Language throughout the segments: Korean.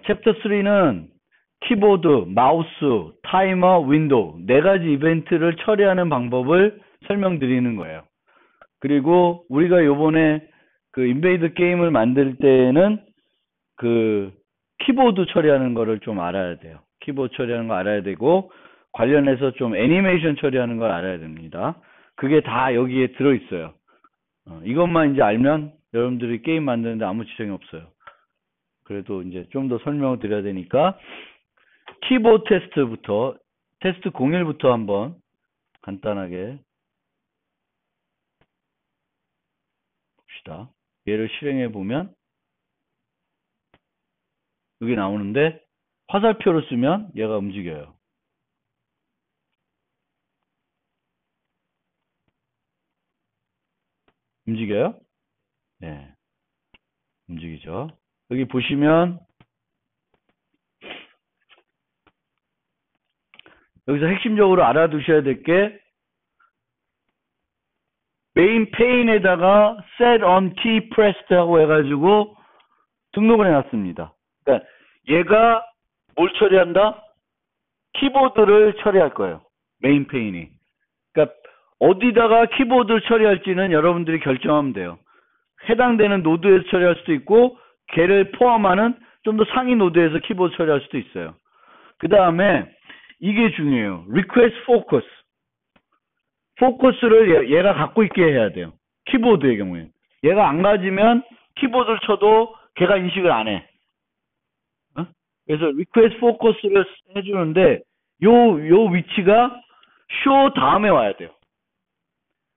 챕터 3는 키보드, 마우스, 타이머, 윈도우 네 가지 이벤트를 처리하는 방법을 설명드리는 거예요. 그리고 우리가 요번에 그 인베이드 게임을 만들 때는 그 키보드 처리하는 거를 좀 알아야 돼요. 키보드 처리하는 거 알아야 되고 관련해서 좀 애니메이션 처리하는 걸 알아야 됩니다. 그게 다 여기에 들어있어요. 이것만 이제 알면 여러분들이 게임 만드는데 아무 지장이 없어요. 그래도 이제 좀 더 설명을 드려야 되니까 키보드 테스트부터 테스트 01부터 한번 간단하게 봅시다. 얘를 실행해 보면 여기 나오는데 화살표를 쓰면 얘가 움직여요. 움직여요? 네. 움직이죠. 여기 보시면 여기서 핵심적으로 알아두셔야 될 게 메인 페인에다가 set on key pressed 하고 해가지고 등록을 해놨습니다. 그러니까 얘가 뭘 처리한다? 키보드를 처리할 거예요. 메인 페인이. 그러니까 어디다가 키보드를 처리할지는 여러분들이 결정하면 돼요. 해당되는 노드에서 처리할 수도 있고 걔를 포함하는 좀 더 상위 노드에서 키보드 처리할 수도 있어요. 그 다음에 이게 중요해요. request focus. 포커스를 얘가 갖고 있게 해야 돼요. 키보드의 경우에. 얘가 안 가지면 키보드를 쳐도 걔가 인식을 안 해. 그래서 request focus를 해주는데 요 위치가 show 다음에 와야 돼요.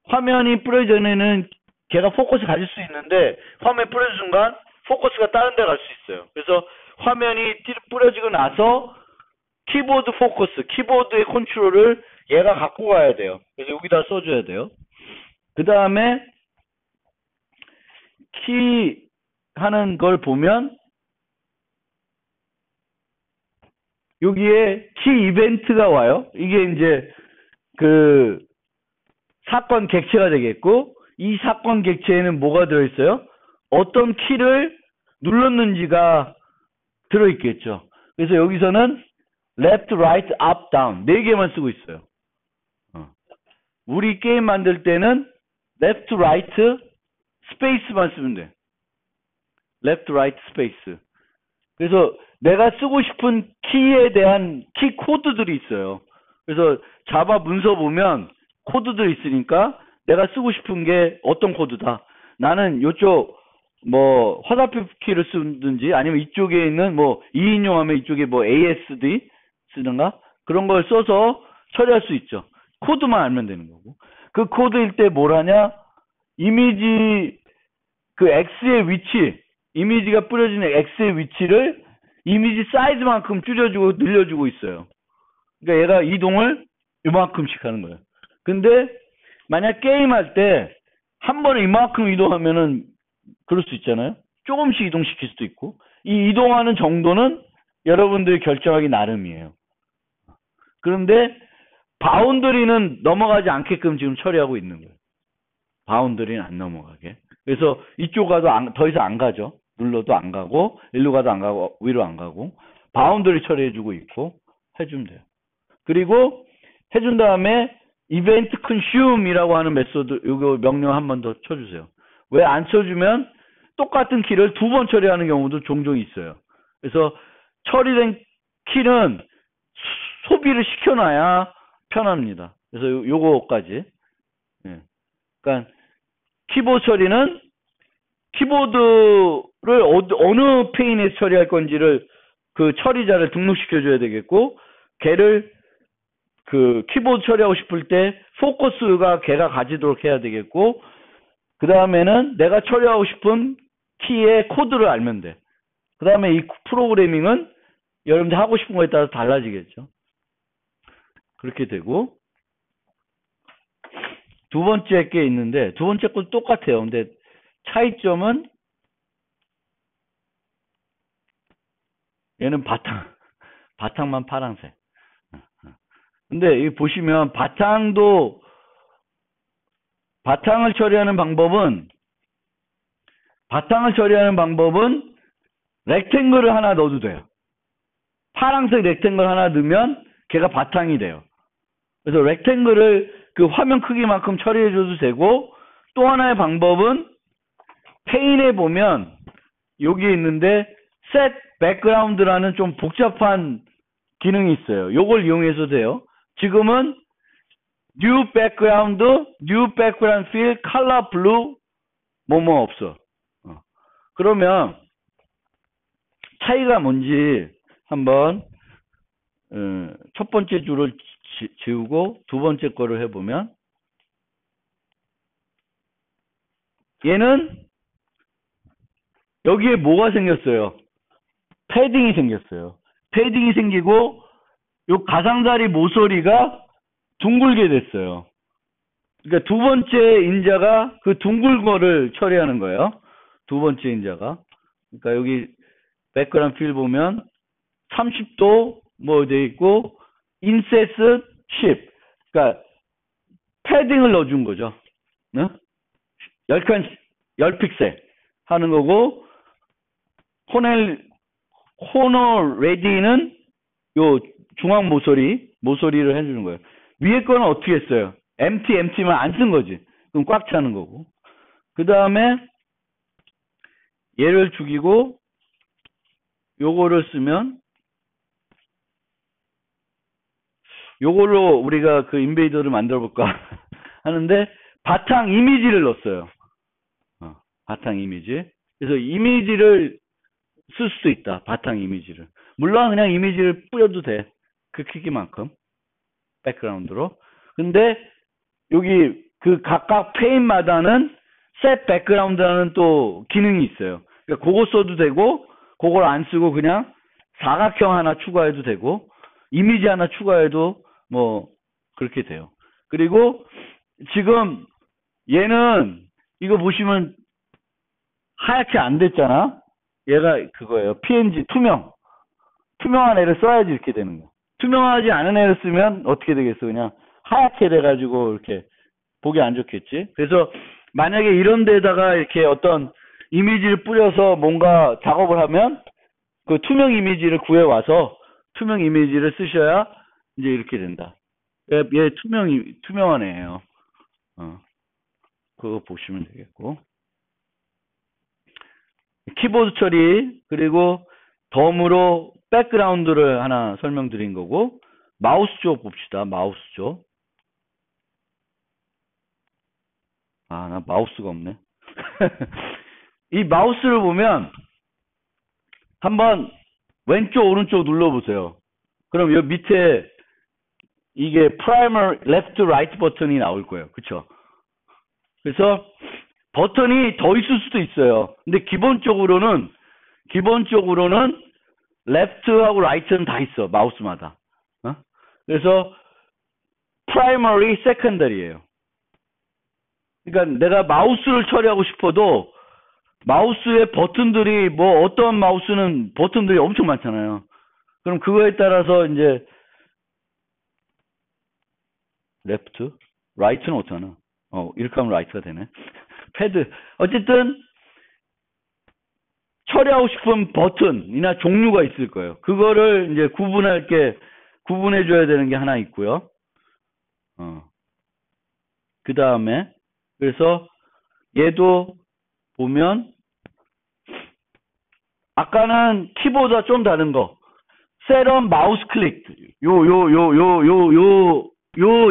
화면이 뿌려지기 전에는 걔가 포커스 가질 수 있는데 화면 뿌려진 순간 포커스가 다른 데 갈 수 있어요. 그래서 화면이 뿌려지고 나서 키보드 포커스, 키보드의 컨트롤을 얘가 갖고 가야 돼요. 그래서 여기다 써줘야 돼요. 그 다음에 키 하는 걸 보면 여기에 키 이벤트가 와요. 이게 이제 그 사건 객체가 되겠고 이 사건 객체에는 뭐가 들어있어요? 어떤 키를 눌렀는지가 들어있겠죠. 그래서 여기서는 left, right, up, down 4개만 쓰고 있어요. 우리 게임 만들 때는 left, right, space만 쓰면 돼. left, right, space. 그래서 내가 쓰고 싶은 키에 대한 키 코드들이 있어요. 그래서 자바 문서 보면 코드들이 있으니까 내가 쓰고 싶은 게 어떤 코드다. 나는 이쪽 뭐 화살표 키를 쓰든지 아니면 이쪽에 있는 뭐 2인용 하면 이쪽에 뭐 ASD 쓰든가 그런 걸 써서 처리할 수 있죠. 코드만 알면 되는 거고. 그 코드일 때 뭘 하냐? 이미지 그 X의 위치, 이미지가 뿌려지는 X의 위치를 이미지 사이즈만큼 줄여주고 늘려주고 있어요. 그러니까 얘가 이동을 이만큼씩 하는 거예요. 근데 만약 게임할 때 한 번에 이만큼 이동하면은 그럴 수 있잖아요. 조금씩 이동시킬 수도 있고 이 이동하는 정도는 여러분들이 결정하기 나름이에요. 그런데 바운더리는 넘어가지 않게끔 지금 처리하고 있는 거예요. 바운더리는 안 넘어가게. 그래서 이쪽 가도 더 이상 안 가죠. 눌러도 안 가고 일로 가도 안 가고 위로 안 가고 바운더리 처리해주고 있고 해주면 돼요. 그리고 해준 다음에 이벤트 consume이라고 하는 메소드 이거 명령 한 번 더 쳐주세요. 왜 안 쳐주면 똑같은 키를 2번 처리하는 경우도 종종 있어요. 그래서 처리된 키는 소비를 시켜놔야 편합니다. 그래서 요거까지. 예. 그러니까 키보드 처리는 키보드를 어느 페인에서 처리할 건지를 그 처리자를 등록시켜줘야 되겠고 걔를 그 키보드 처리하고 싶을 때 포커스가 걔가 가지도록 해야 되겠고 그 다음에는 내가 처리하고 싶은 키의 코드를 알면 돼. 그 다음에 이 프로그래밍은 여러분들 하고 싶은 거에 따라 달라지겠죠. 그렇게 되고 두 번째 게 있는데 두 번째 것도 똑같아요. 근데 차이점은 얘는 바탕만 파란색. 근데 여기 보시면 바탕을 처리하는 방법은 렉탱글을 하나 넣어도 돼요. 파란색 렉탱글 하나 넣으면 걔가 바탕이 돼요. 그래서 렉탱글을 그 화면 크기만큼 처리해줘도 되고, 또 하나의 방법은 페인에 보면 여기 있는데 set background라는 좀 복잡한 기능이 있어요. 요걸 이용해서 돼요. 지금은 new background fill, color blue 뭐뭐 없어. 그러면 차이가 뭔지 한번 첫 번째 줄을 지우고 두 번째 거를 해보면, 얘는 여기에 뭐가 생겼어요? 패딩이 생겼어요. 패딩이 생기고 요 가장자리 모서리가 둥글게 됐어요. 그러니까 두 번째 인자가 그 둥글 거를 처리하는 거예요. 두 번째 인자가. 그러니까 여기 백그라운드 필 보면 30도 뭐 돼 있고 인셋스 10. 그러니까 패딩을 넣어준 거죠. 네? 10픽셀 하는 거고, 코너 레디는 요 중앙 모서리를 해주는 거예요. 위에 거는 어떻게 했어요? empty만 안 쓴 거지. 그럼 꽉 차는 거고. 그 다음에 얘를 죽이고 요거를 쓰면, 요걸로 우리가 그 인베이더를 만들어 볼까 하는데 바탕 이미지를 넣었어요. 바탕 이미지. 그래서 이미지를 쓸 수도 있다. 바탕 이미지를. 물론 그냥 이미지를 뿌려도 돼. 그 크기만큼. 백그라운드로. 근데 여기 그 각각 페인마다는 set background라는 또 기능이 있어요. 그러니까 그거 써도 되고, 그걸 안 쓰고 그냥 사각형 하나 추가해도 되고, 이미지 하나 추가해도 뭐 그렇게 돼요. 그리고 지금 얘는 이거 보시면 하얗게 안 됐잖아. 얘가 그거예요. PNG 투명한 애를 써야지 이렇게 되는 거. 투명하지 않은 애를 쓰면 어떻게 되겠어? 그냥 하얗게 돼가지고 이렇게 보기 안 좋겠지. 그래서 만약에 이런 데다가 이렇게 어떤 이미지를 뿌려서 뭔가 작업을 하면 그 투명 이미지를 구해와서 투명 이미지를 쓰셔야 이제 이렇게 된다. 얘 투명한 애예요. 그거 보시면 되겠고. 키보드 처리, 그리고 덤으로 백그라운드를 하나 설명드린 거고, 마우스 쪽 봅시다. 마우스 쪽. 나 마우스가 없네. 이 마우스를 보면 한번 왼쪽 오른쪽 눌러보세요. 그럼 여기 밑에 이게 프라이머 레프트 라이트 버튼이 나올 거예요. 그쵸? 그래서 버튼이 더 있을 수도 있어요. 근데 기본적으로는 레프트하고 라이트는 다 있어. 마우스마다. 그래서 프라이머리, 세컨더리예요. 그러니까 내가 마우스를 처리하고 싶어도 마우스의 버튼들이 뭐 어떤 마우스는 버튼들이 엄청 많잖아요. 그럼 그거에 따라서 이제 레프트, 라이트는 없잖아. 이렇게 하면 라이트가 되네. 패드. 어쨌든 처리하고 싶은 버튼이나 종류가 있을 거예요. 그거를 이제 구분해 줘야 되는 게 하나 있고요. 그 다음에 그래서 얘도 보면 아까는 키보드와 좀 다른 거. 셋업 마우스 클릭. 요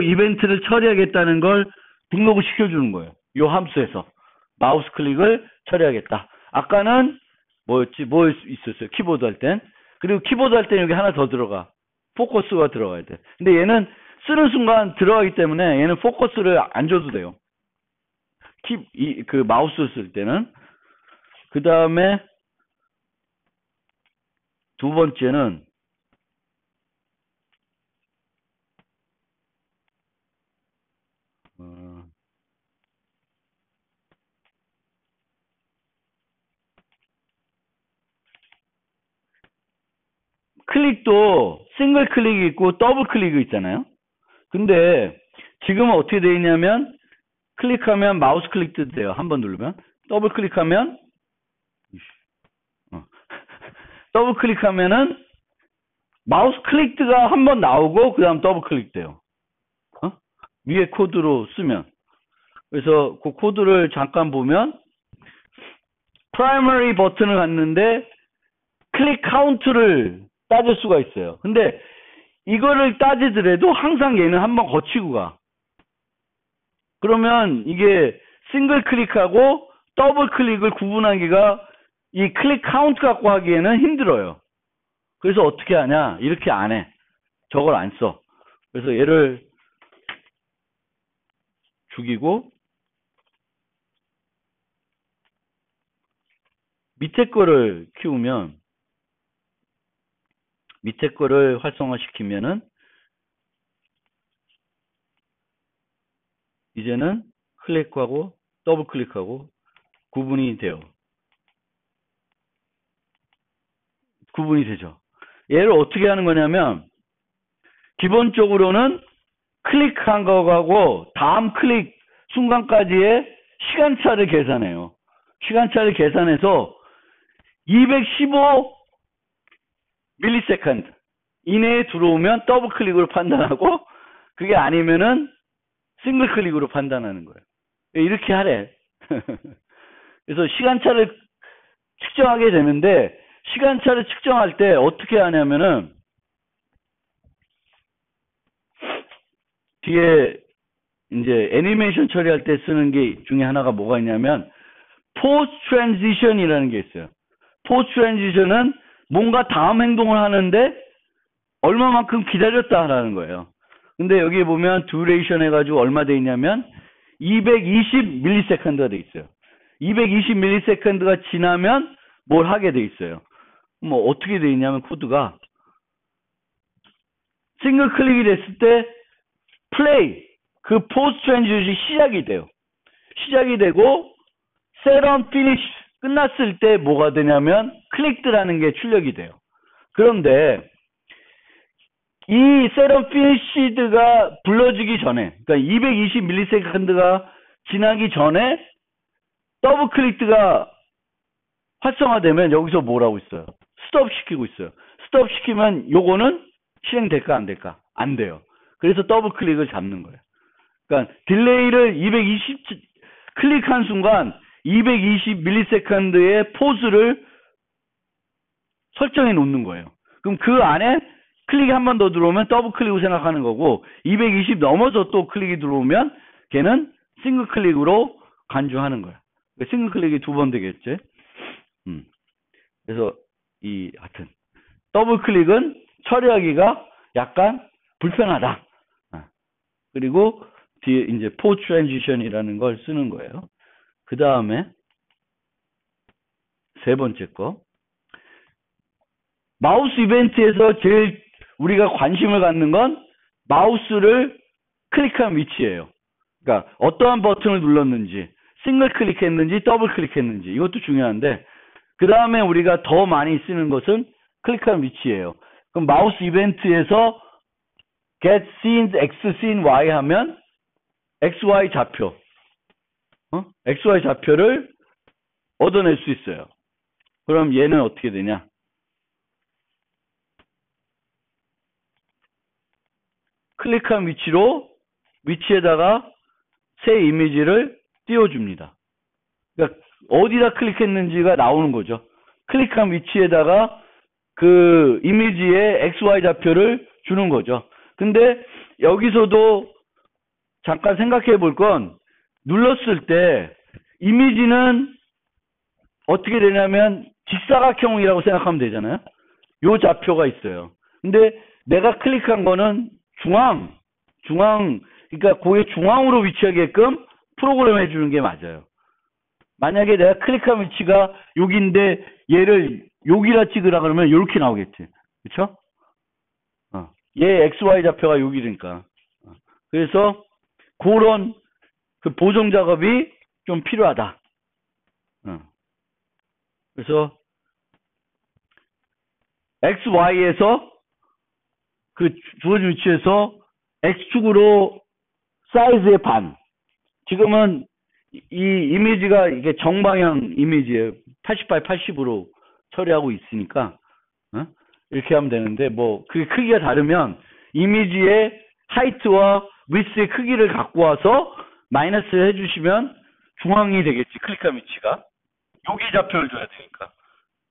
이벤트를 처리하겠다는 걸 등록을 시켜주는 거예요. 요 함수에서. 마우스 클릭을 처리하겠다. 아까는 뭐 있었어요? 키보드 할 땐. 그리고 키보드 할 땐 여기 하나 더 들어가. 포커스가 들어가야 돼. 근데 얘는 쓰는 순간 들어가기 때문에 얘는 포커스를 안 줘도 돼요. 그 마우스 쓸 때는. 그 다음에 두 번째는 클릭도 싱글 클릭이 있고 더블 클릭이 있잖아요. 근데 지금은 어떻게 되어 있냐면 클릭하면 마우스 클릭도 돼요. 한 번 누르면. 더블 클릭하면 더블 클릭하면은 마우스 클릭드가 한번 나오고 그 다음 더블 클릭돼요. 위에 코드로 쓰면. 그래서 그 코드를 잠깐 보면 프라이머리 버튼을 갔는데 클릭 카운트를 따질 수가 있어요. 근데 이거를 따지더라도 항상 얘는 한번 거치고 가. 그러면 이게 싱글 클릭하고 더블 클릭을 구분하기가 이 클릭 카운트 갖고 하기에는 힘들어요. 그래서 어떻게 하냐? 이렇게 안 해. 저걸 안 써. 그래서 얘를 죽이고 밑에 거를 키우면 밑에 거를 활성화시키면은 이제는 클릭하고 더블 클릭하고 구분이 돼요. 구분이 되죠. 얘를 어떻게 하는 거냐면 기본적으로는 클릭한 거하고 다음 클릭 순간까지의 시간차를 계산해요. 시간차를 계산해서 215 밀리세컨드 이내에 들어오면 더블 클릭으로 판단하고 그게 아니면은 싱글 클릭으로 판단하는 거예요. 이렇게 하래. 그래서 시간차를 측정하게 되는데 시간차를 측정할 때 어떻게 하냐면은 뒤에 이제 애니메이션 처리할 때 쓰는 게 중에 하나가 뭐가 있냐면 포스트 트랜지션이라는 게 있어요. 포스트 트랜지션은 뭔가 다음 행동을 하는데 얼마만큼 기다렸다라는 거예요. 근데 여기 보면 듀레이션 해가지고 얼마 돼 있냐면 220 밀리세컨드가 돼 있어요. 220 밀리세컨드가 지나면 뭘 하게 돼 있어요. 뭐 어떻게 돼 있냐면 코드가 싱글 클릭이 됐을 때 플레이 그 포스트 트랜지션이 시작이 돼요. 시작이 되고 set on finish 끝났을 때 뭐가 되냐면 클릭드라는 게 출력이 돼요. 그런데 이 set on finished가 불러주기 전에 그러니까 220 밀리세컨드가 지나기 전에 더블 클릭드가 활성화되면 여기서 뭐라고 있어요? 스톱 시키고 있어요. 스톱 시키면 요거는 실행될까 안 될까? 안 돼요. 그래서 더블 클릭을 잡는 거예요. 그러니까 딜레이를 220 클릭한 순간 220 밀리세컨드의 포즈를 설정해 놓는 거예요. 그럼 그 안에 클릭이 한 번 더 들어오면 더블 클릭으로 생각하는 거고 220 넘어서 또 클릭이 들어오면 걔는 싱글 클릭으로 간주하는 거야. 싱글 클릭이 두 번 되겠지. 그래서 하여튼 더블 클릭은 처리하기가 약간 불편하다. 그리고 뒤에 이제 포스트 트랜지션이라는 걸 쓰는 거예요. 그 다음에 세 번째 거 마우스 이벤트에서 제일 우리가 관심을 갖는 건 마우스를 클릭한 위치예요. 그러니까 어떠한 버튼을 눌렀는지 싱글 클릭했는지 더블 클릭했는지 이것도 중요한데 그 다음에 우리가 더 많이 쓰는 것은 클릭한 위치예요. 그럼 마우스 이벤트에서 get scene x scene y 하면 xy 좌표 xy 좌표를 얻어낼 수 있어요. 그럼 얘는 어떻게 되냐? 클릭한 위치에다가 새 이미지를 띄워줍니다. 그러니까 어디다 클릭했는지가 나오는 거죠. 클릭한 위치에다가 그 이미지의 XY 좌표를 주는 거죠. 근데 여기서도 잠깐 생각해 볼 건 눌렀을 때 이미지는 어떻게 되냐면 직사각형이라고 생각하면 되잖아요. 요 좌표가 있어요. 근데 내가 클릭한 거는 중앙, 그러니까 거기 중앙으로 위치하게끔 프로그램 해주는 게 맞아요. 만약에 내가 클릭한 위치가 여기인데 얘를 여기다 찍으라 그러면 이렇게 나오겠지. 그쵸? 얘 XY 좌표가 여기니까. 그래서 그런 그 보정 작업이 좀 필요하다. 그래서 XY에서 그 주어진 위치에서 X축으로 사이즈의 반. 지금은 이 이미지가 이게 정방향 이미지예요. 88, 80으로 처리하고 있으니까 어? 이렇게 하면 되는데, 뭐, 그 크기가 다르면, 이미지의 하이트와 위스의 크기를 갖고 와서 마이너스 해주시면 중앙이 되겠지, 클릭한 위치가. 여기 좌표를 줘야 되니까.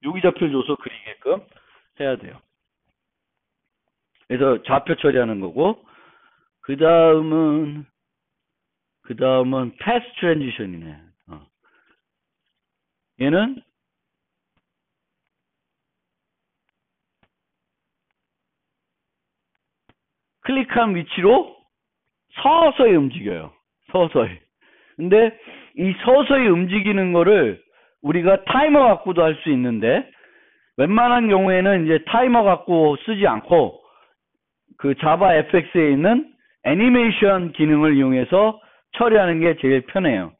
여기 좌표를 줘서 그리게끔 해야 돼요. 그래서 좌표 처리하는 거고, 그 다음은 패스 트랜지션이네. 얘는 클릭한 위치로 서서히 움직여요. 서서히. 근데 이 서서히 움직이는 거를 우리가 타이머 갖고도 할 수 있는데, 웬만한 경우에는 이제 타이머 갖고 쓰지 않고 그 자바 FX에 있는 애니메이션 기능을 이용해서 처리하는 게 제일 편해요.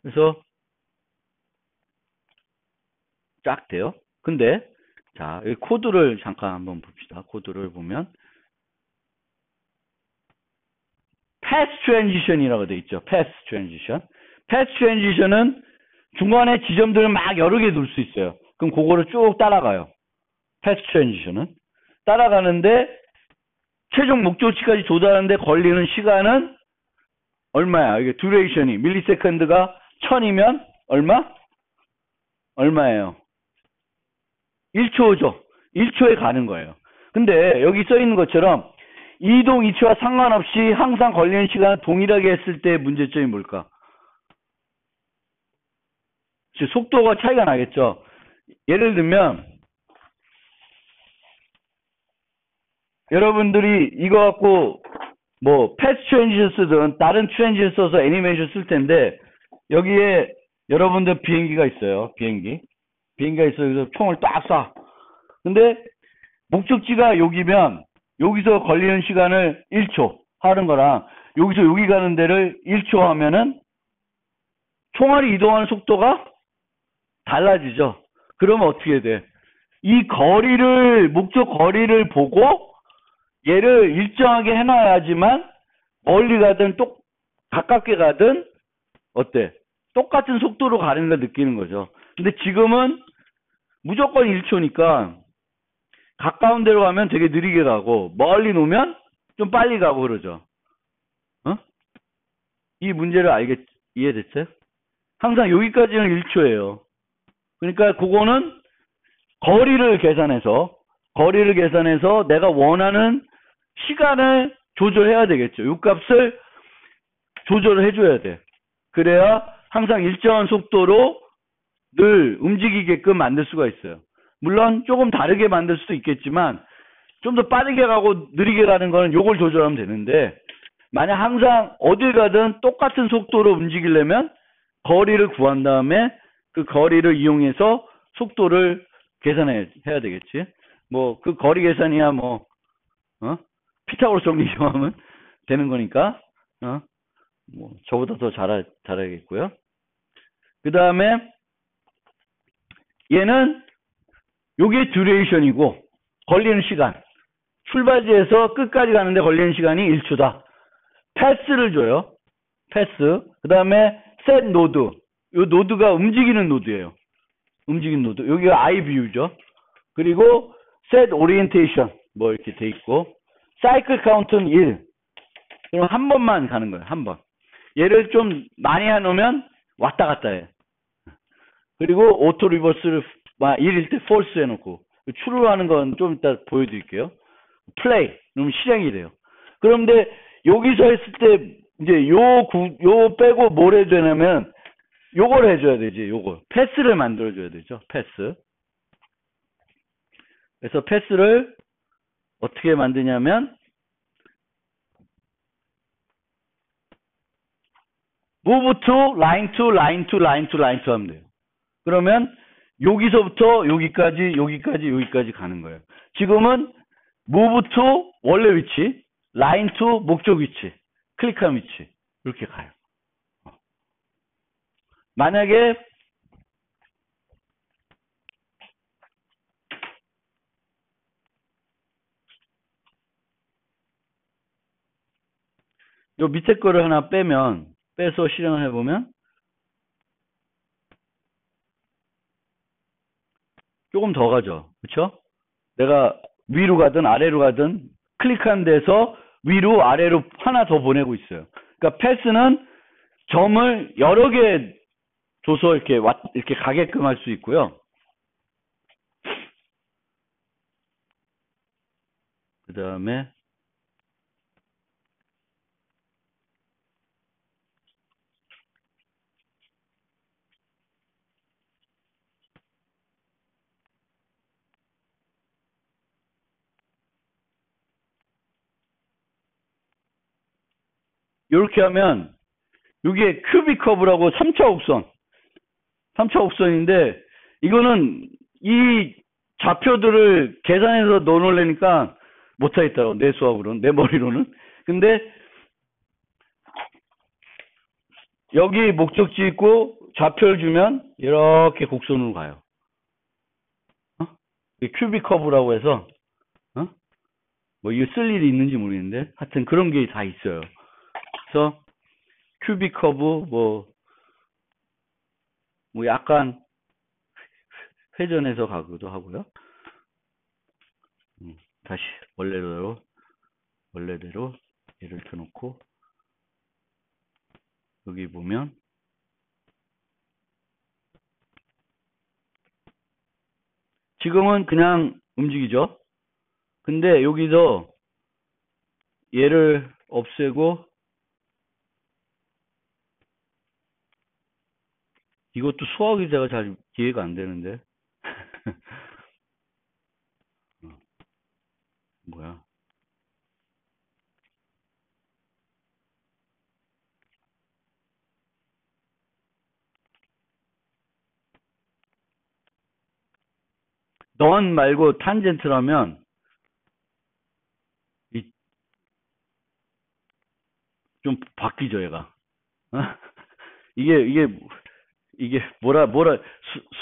그래서 쫙 돼요. 근데 자, 이 코드를 잠깐 한번 봅시다. 코드를 보면 패스 트랜지션이라고 돼 있죠. 패스 트랜지션. 패스 트랜지션은 중간에 지점들을 막 여러 개 둘 수 있어요. 그럼 그거를 쭉 따라가요. 패스 트랜지션은 따라가는데 최종 목적지까지 도달하는데 걸리는 시간은 얼마야? 이게 듀레이션이 밀리세컨드가 1000이면 얼마예요? 1초죠. 1초에 가는 거예요. 근데 여기 써 있는 것처럼 이동 이치와 상관없이 항상 걸리는 시간을 동일하게 했을 때 문제점이 뭘까? 속도가 차이가 나겠죠. 예를 들면 여러분들이 이거 갖고 뭐 패스 트랜지션 쓰든 다른 트랜지션 써서 애니메이션 쓸 텐데 여기에 여러분들 비행기가 있어요. 비행기가 있어요. 그래서 총을 딱 쏴. 근데 목적지가 여기면 여기서 걸리는 시간을 1초 하는 거랑 여기서 여기 가는 데를 1초 하면은 총알이 이동하는 속도가 달라지죠. 그러면 어떻게 돼? 이 목적 거리를 보고 얘를 일정하게 해놔야지만 멀리 가든 가깝게 가든 어때? 똑같은 속도로 가는 걸 느끼는 거죠. 근데 지금은 무조건 1초니까 가까운 데로 가면 되게 느리게 가고 멀리 놓으면 좀 빨리 가고 그러죠. 이 문제를 이해됐어요? 항상 여기까지는 1초예요. 그러니까 그거는 거리를 계산해서 내가 원하는 시간을 조절해야 되겠죠. 이 값을 조절을 해줘야 돼. 그래야 항상 일정한 속도로 늘 움직이게끔 만들 수가 있어요. 물론 조금 다르게 만들 수도 있겠지만 좀 더 빠르게 가고 느리게 가는 거는 요걸 조절하면 되는데 만약 항상 어딜 가든 똑같은 속도로 움직이려면 거리를 구한 다음에 그 거리를 이용해서 속도를 계산해야 되겠지. 뭐 그 거리 계산이야 뭐 피타고라스 정리 이용하면 되는 거니까 뭐 저보다 더 잘하겠고요. 그 다음에 얘는 요게 듀레이션이고 걸리는 시간 출발지에서 끝까지 가는데 걸리는 시간이 1초다. 패스를 줘요. 패스. 그 다음에 set 노드. 요 노드가 움직이는 노드예요. 움직이는 노드. 여기가 I view죠. 그리고 set orientation 뭐 이렇게 돼 있고 사이클 카운트는 1. 그럼 한 번만 가는 거예요. 한 번. 얘를 좀 많이 해놓으면 왔다 갔다 해. 그리고 오토 리버스를 1일 때 false 해놓고 true로 하는 건 좀 이따 보여드릴게요. play 그러면 실행이 돼요. 그런데 여기서 했을 때 이제 요 빼고 뭘 해야 되냐면 요걸 해줘야 되지. 요걸 패스를 만들어줘야 되죠. 패스. 그래서 패스를 어떻게 만드냐면 move to line to line to line to line to 하면 돼요. 그러면 여기서부터 여기까지 가는 거예요. 지금은 move to 원래 위치, line to 목적 위치, 클릭한 위치 이렇게 가요. 만약에 요 밑에 거를 하나 빼서 실행을 해보면 조금 더 가죠. 그쵸? 내가 위로 가든 아래로 가든 클릭한 데서 위로 아래로 하나 더 보내고 있어요. 그러니까 패스는 점을 여러 개 줘서 이렇게 가게끔 할 수 있고요. 그 다음에 이렇게 하면 이게 큐빅 커브라고 3차 곡선인데 이거는 이 좌표들을 계산해서 넣어놓으려니까 못하겠더라고. 내 수학으로는, 내 머리로는. 근데 여기 목적지 있고 좌표를 주면 이렇게 곡선으로 가요. 큐빅 커브라고 해서 뭐 이거 쓸 일이 있는지 모르겠는데 하여튼 그런 게 다 있어요. 그래서 큐빅 커브 뭐 약간 회전해서 가기도 하고요. 다시 원래대로 얘를 켜놓고 여기 보면 지금은 그냥 움직이죠. 근데 여기서 얘를 없애고 이것도 수학이 제가 잘 이해가 안 되는데 뭐야? 넌 말고 탄젠트라면 좀 바뀌죠, 얘가. 이게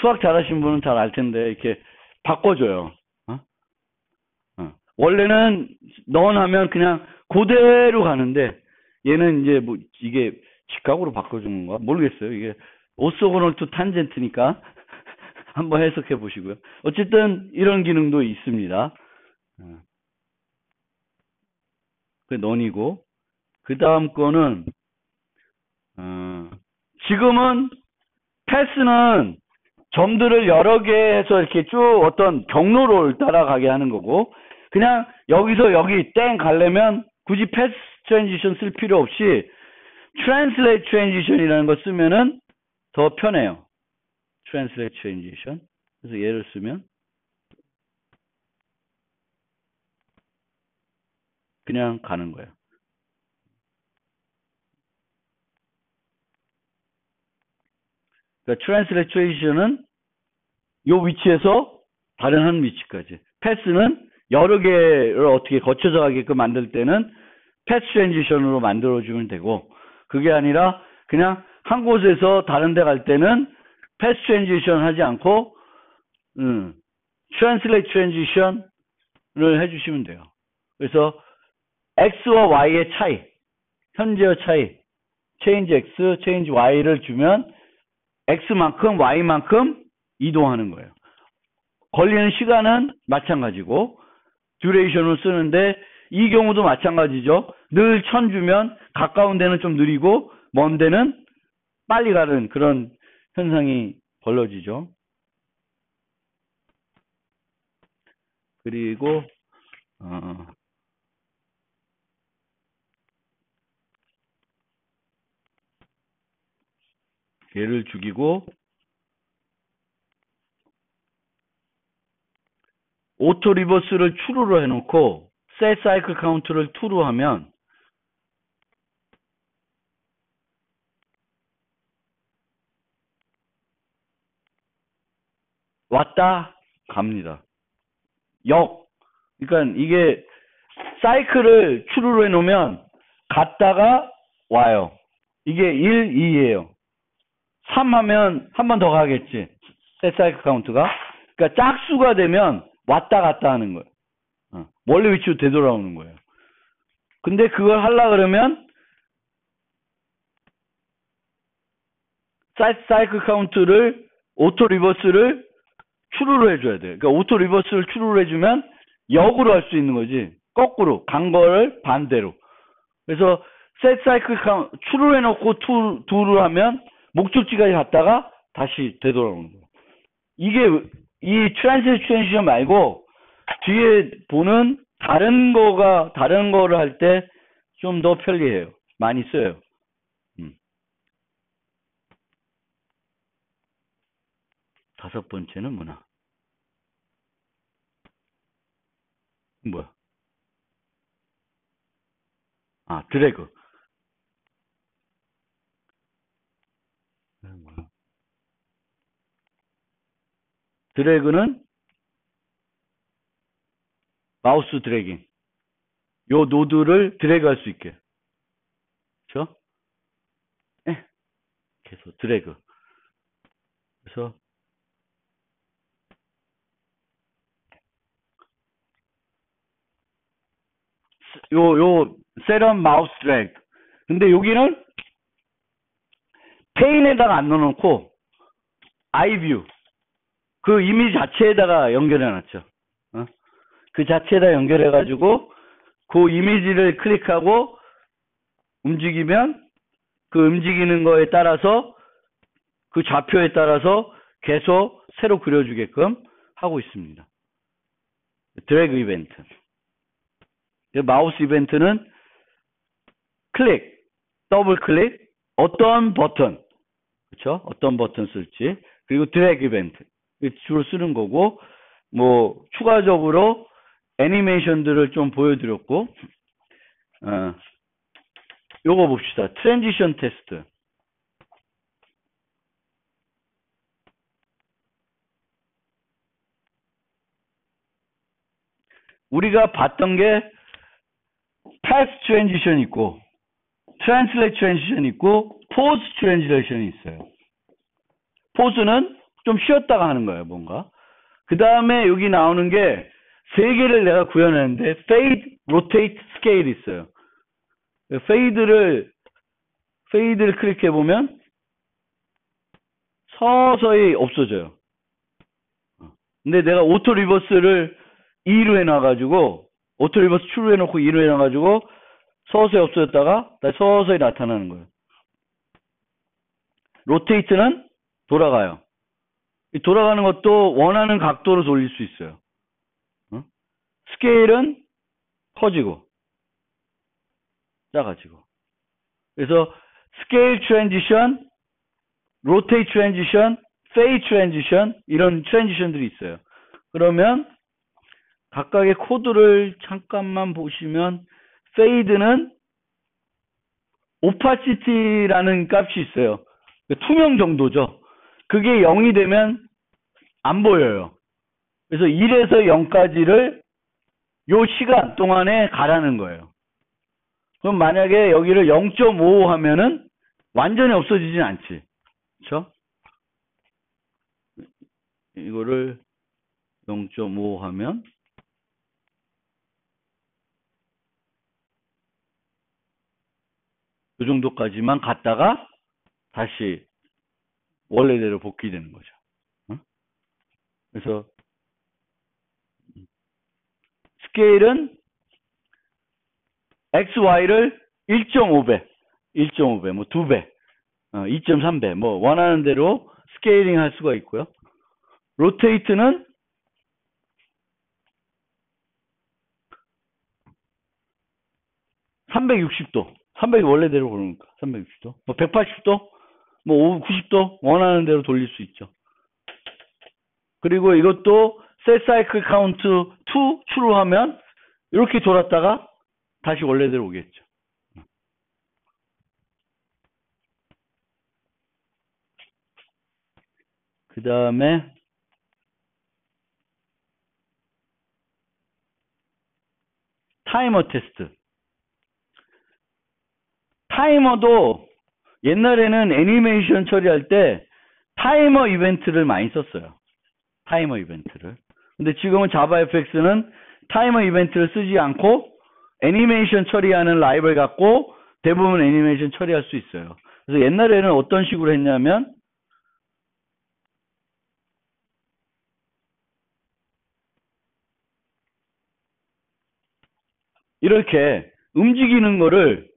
수학 잘하시는 분은 잘 알 텐데 이렇게 바꿔줘요. 원래는 넌 하면 그냥 그대로 가는데 얘는 이제 뭐 이게 직각으로 바꿔주는 건가 모르겠어요. 이게 오소고널 투 탄젠트니까 한번 해석해 보시고요. 어쨌든 이런 기능도 있습니다. 그 넌이고 그 다음 거는 지금은 패스는 점들을 여러 개 해서 이렇게 쭉 어떤 경로를 따라가게 하는 거고 그냥 여기서 여기 땡 가려면 굳이 패스 트랜지션 쓸 필요 없이 트랜슬레이트 트랜지션이라는 거 쓰면은 더 편해요. 트랜슬레이트 트랜지션. 그래서 얘를 쓰면 그냥 가는 거예요. 그러니까 트랜슬레이트 트랜지션은 이 위치에서 다른 한 위치까지. 패스는 여러 개를 어떻게 거쳐서 가게끔 만들 때는 패스 트랜지션으로 만들어주면 되고 그게 아니라 그냥 한 곳에서 다른 데 갈 때는 패스 트랜지션 하지 않고 트랜슬레이트 트랜지션을 해주시면 돼요. 그래서 X와 Y의 차이, 현재의 차이, change X, change Y를 주면 X만큼 Y만큼 이동하는 거예요. 걸리는 시간은 마찬가지고 듀레이션을 쓰는데 이 경우도 마찬가지죠. 늘 1000 주면 가까운 데는 좀 느리고 먼 데는 빨리 가는 그런 현상이 벌어지죠. 그리고 얘를 죽이고 오토 리버스를 true로 해놓고 set cycle count를 2로 하면 왔다 갑니다. 그러니까 이게 사이클을 true로 해놓으면 갔다가 와요. 이게 1, 2예요. 3 하면 한 번 더 가겠지. set cycle count가. 그러니까 짝수가 되면 왔다 갔다 하는 거예요. 원래 위치로 되돌아오는 거예요. 근데 그걸 하려 그러면 사이클 카운트를 오토 리버스를 추루를 해줘야 돼. 그러니까 오토 리버스를 추루를 해주면 역으로 할 수 있는 거지. 거꾸로 간 거를 반대로. 그래서 set cycle count 추루를 해놓고 do를 하면 목적지까지 갔다가 다시 되돌아오는 거야. 이게 이 트랜지션 말고 뒤에 보는 다른 거를 할 때 좀 더 편리해요. 많이 써요. 다섯 번째는 뭐나? 뭐야? 아, 드래그. 드래그는 마우스 드래깅. 요 노드를 드래그 할 수 있게. 그렇죠? 계속 드래그. 그래서 요 세럼 마우스 드래그. 근데 여기는 페인에다가 안 넣어놓고 아이뷰 그 이미지 자체에다가 연결해놨죠. 그 자체에다 연결해가지고 그 이미지를 클릭하고 움직이면 그 움직이는 거에 따라서 그 좌표에 따라서 계속 새로 그려주게끔 하고 있습니다. 드래그 이벤트. 마우스 이벤트는 클릭, 더블 클릭, 어떤 버튼, 그렇죠? 어떤 버튼 쓸지, 그리고 드래그 이벤트 주로 쓰는 거고, 뭐 추가적으로 애니메이션들을 좀 보여드렸고, 요거 봅시다. 트랜지션 테스트. 우리가 봤던 게 패스 트랜지션 있고 트랜슬레이트 트랜지션 있고 포즈 트랜지션이 있어요. 포즈는 좀 쉬었다가 하는 거예요, 뭔가. 그 다음에 여기 나오는 게 세 개를 내가 구현했는데 fade, rotate, scale 있어요. 페이드를 클릭해 보면 서서히 없어져요. 근데 내가 오토 리버스를 2로 해놔가지고 오토 리버스 추로 해놓고 2로 해놔가지고 서서히 없어졌다가 다시 서서히 나타나는 거예요. 로테이트는 돌아가요. 돌아가는 것도 원하는 각도로 돌릴 수 있어요. 스케일은 커지고 작아지고. 그래서 스케일 트랜지션, 로테이트 트랜지션, 페이드 트랜지션 이런 트랜지션들이 있어요. 그러면 각각의 코드를 잠깐만 보시면 페이드는 오파시티라는 값이 있어요. 투명 정도죠. 그게 0이 되면 안 보여요. 그래서 1에서 0까지를 요 시간 동안에 가라는 거예요. 그럼 만약에 여기를 0.5 하면은 완전히 없어지진 않지. 그렇죠? 이거를 0.5 하면 이 정도까지만 갔다가 다시 원래대로 복귀되는 거죠. 그래서 스케일은 XY를 1.5배, 뭐 2배, 2.3배, 뭐 원하는 대로 스케일링 할 수가 있고요. 로테이트는 360도, 300이 원래대로 그러니까 360도, 뭐 180도, 뭐 90도 원하는 대로 돌릴 수 있죠. 그리고 이것도 set cycle count 2 추로 하면 이렇게 돌았다가 다시 원래대로 오겠죠. 그 다음에 타이머 테스트. 타이머도 옛날에는 애니메이션 처리할 때 타이머 이벤트를 많이 썼어요. 타이머 이벤트를. 근데 지금은 자바 FX는 타이머 이벤트를 쓰지 않고 애니메이션 처리하는 라이브를 갖고 대부분 애니메이션 처리할 수 있어요. 그래서 옛날에는 어떤 식으로 했냐면 이렇게 움직이는 거를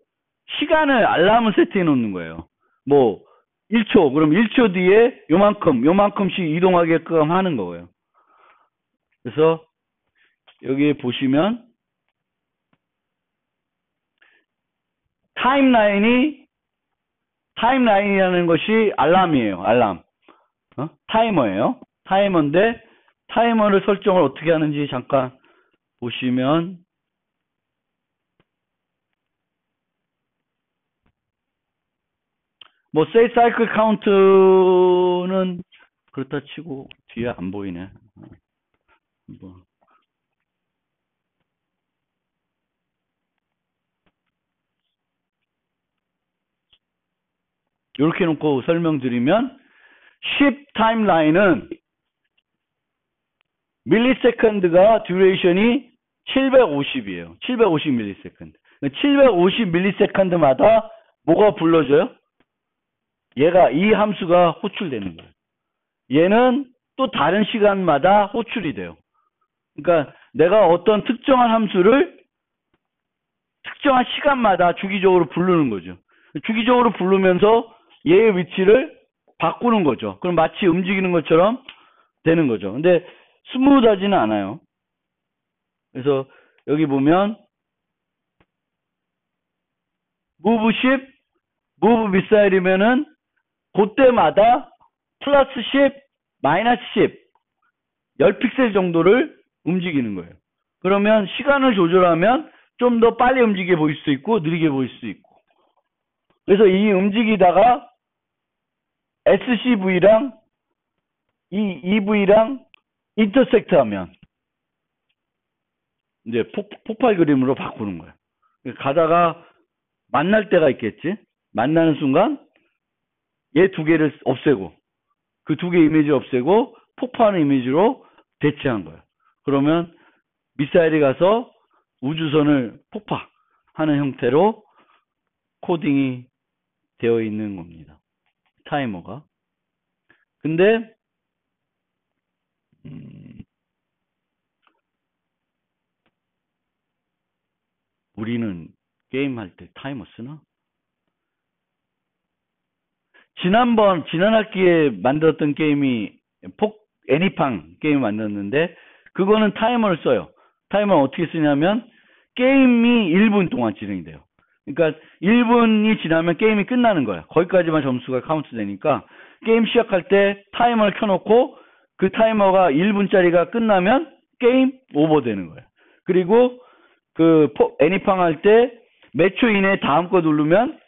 시간을 알람을 세팅해 놓는 거예요. 뭐 1초, 그럼 1초 뒤에 요만큼씩 이동하게끔 하는 거예요. 그래서 여기 보시면 타임라인이라는 것이 알람이에요. 알람. 타이머예요. 타이머인데 타이머를 설정을 어떻게 하는지 잠깐 보시면 뭐 set cycle count는 그렇다 치고 뒤에 안 보이네. 뭐. 이렇게 놓고 설명드리면 ship timeline은 밀리세컨드가 듀레이션이 750이에요. 750 밀리세컨드. 750 밀리세컨드마다 뭐가 불러져요? 얘가 이 함수가 호출되는 거예요. 얘는 또 다른 시간마다 호출이 돼요. 그러니까 내가 어떤 특정한 함수를 특정한 시간마다 주기적으로 부르는 거죠. 주기적으로 부르면서 얘의 위치를 바꾸는 거죠. 그럼 마치 움직이는 것처럼 되는 거죠. 근데 스무드하지는 않아요. 그래서 여기 보면 move ship, move missile이면은 그때마다 플러스 10, 마이너스 10, 10픽셀 정도를 움직이는 거예요. 그러면 시간을 조절하면 좀 더 빨리 움직여 보일 수 있고 느리게 보일 수 있고. 그래서 이 움직이다가 SCV랑 이 EV랑 인터섹트 하면 이제 폭발 그림으로 바꾸는 거예요. 가다가 만날 때가 있겠지. 만나는 순간 얘 두 개를 없애고 그 두 개 이미지를 없애고 폭파하는 이미지로 대체한 거예요. 그러면 미사일이 가서 우주선을 폭파하는 형태로 코딩이 되어 있는 겁니다. 타이머가. 근데 우리는 게임할 때 타이머 쓰나? 지난 학기에 만들었던 게임이 애니팡 게임 만들었는데 그거는 타이머를 써요. 타이머는 어떻게 쓰냐면 게임이 1분 동안 진행이 돼요. 그러니까 1분이 지나면 게임이 끝나는 거야. 거기까지만 점수가 카운트 되니까 게임 시작할 때 타이머를 켜놓고 그 타이머가 1분짜리가 끝나면 게임 오버 되는 거예요. 그리고 그 애니팡 할 때 몇 초 이내에 다음 거 누르면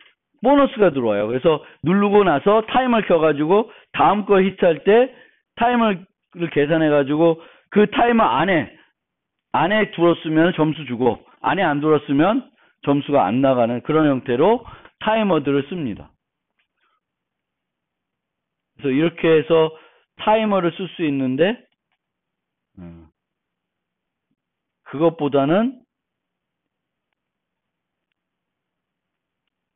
보너스가 들어와요. 그래서 누르고 나서 타이머를 켜가지고 다음 거 히트할 때 타이머를 계산해가지고 그 타이머 안에 들었으면 점수 주고 안에 안 들었으면 점수가 안 나가는 그런 형태로 타이머들을 씁니다. 그래서 이렇게 해서 타이머를 쓸 수 있는데 그것보다는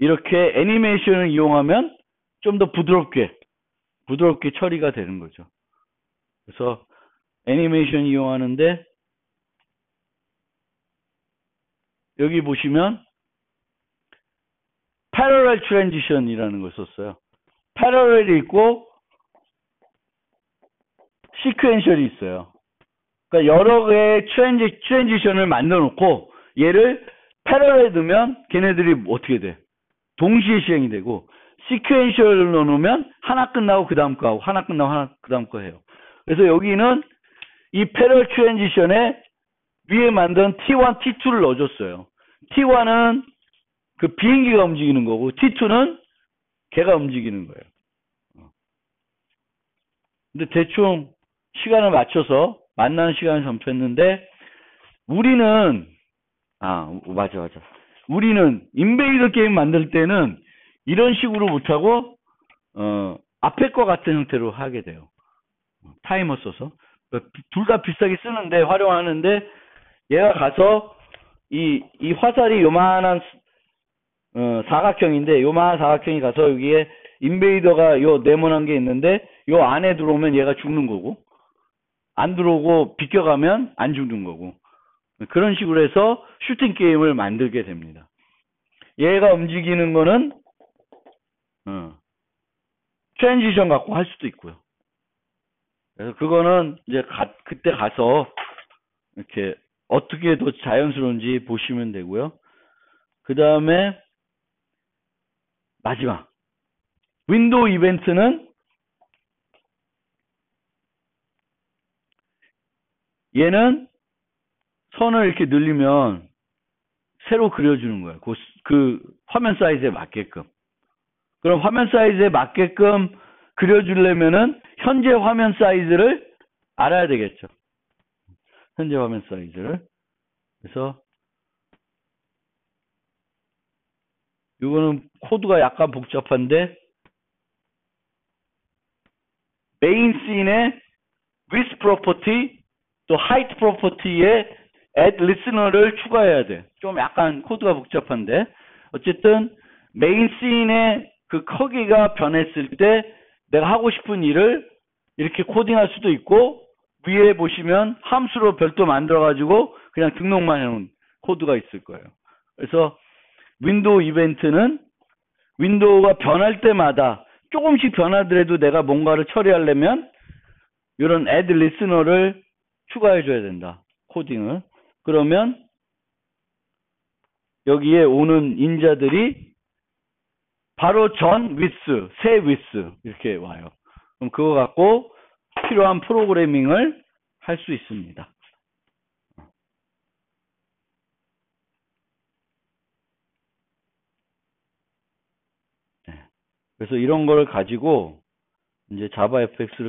이렇게 애니메이션을 이용하면 좀 더 부드럽게 처리가 되는 거죠. 그래서 애니메이션 이용하는데 여기 보시면 parallel transition이라는 걸 썼어요. parallel이 있고 sequential이 있어요. 그러니까 여러 개의 트랜지션을 만들어 놓고 얘를 parallel에 넣으면 걔네들이 어떻게 돼? 동시에 시행이 되고 시퀀셜을 넣어놓으면 하나 끝나고 그 다음 거 하고 하나 끝나고 그 다음 거 해요. 그래서 여기는 이 패럴 트랜지션에 위에 만든 T1, T2를 넣어줬어요. T1은 그 비행기가 움직이는 거고 T2는 걔가 움직이는 거예요. 근데 대충 시간을 맞춰서 만나는 시간을 점쳤는데 우리는 맞아. 우리는 인베이더 게임 만들 때는 이런 식으로 못하고 앞에 거 같은 형태로 하게 돼요. 타이머 써서 둘 다 비싸게 쓰는데 활용하는데 얘가 가서 이 화살이 요만한 사각형인데 요만한 사각형이 가서 여기에 인베이더가 요 네모난 게 있는데 요 안에 들어오면 얘가 죽는 거고 안 들어오고 비껴가면 안 죽는 거고 그런 식으로 해서 슈팅 게임을 만들게 됩니다. 얘가 움직이는 거는 트랜지션 갖고 할 수도 있고요. 그래서 그거는 이제 그때 가서 이렇게 어떻게 더 자연스러운지 보시면 되고요. 그 다음에 마지막 윈도우 이벤트는 얘는 선을 이렇게 늘리면 새로 그려주는 거예요. 그 화면 사이즈에 맞게끔. 그럼 화면 사이즈에 맞게끔 그려주려면은 현재 화면 사이즈를 알아야 되겠죠. 현재 화면 사이즈를. 그래서 이거는 코드가 약간 복잡한데 메인 씬의 width property 또 height property에 add listener를 추가해야 돼. 좀 약간 코드가 복잡한데 어쨌든 메인 씬의 그 크기가 변했을 때 내가 하고 싶은 일을 이렇게 코딩할 수도 있고 위에 보시면 함수로 별도 만들어 가지고 그냥 등록만 해놓은 코드가 있을 거예요. 그래서 윈도우 이벤트는 윈도우가 변할 때마다 조금씩 변하더라도 내가 뭔가를 처리하려면 이런 add listener를 추가해 줘야 된다. 코딩을. 그러면 여기에 오는 인자들이 바로 전 위스, 새 위스 이렇게 와요. 그럼 그거 갖고 필요한 프로그래밍을 할 수 있습니다. 그래서 이런 걸 가지고 이제 자바 FX를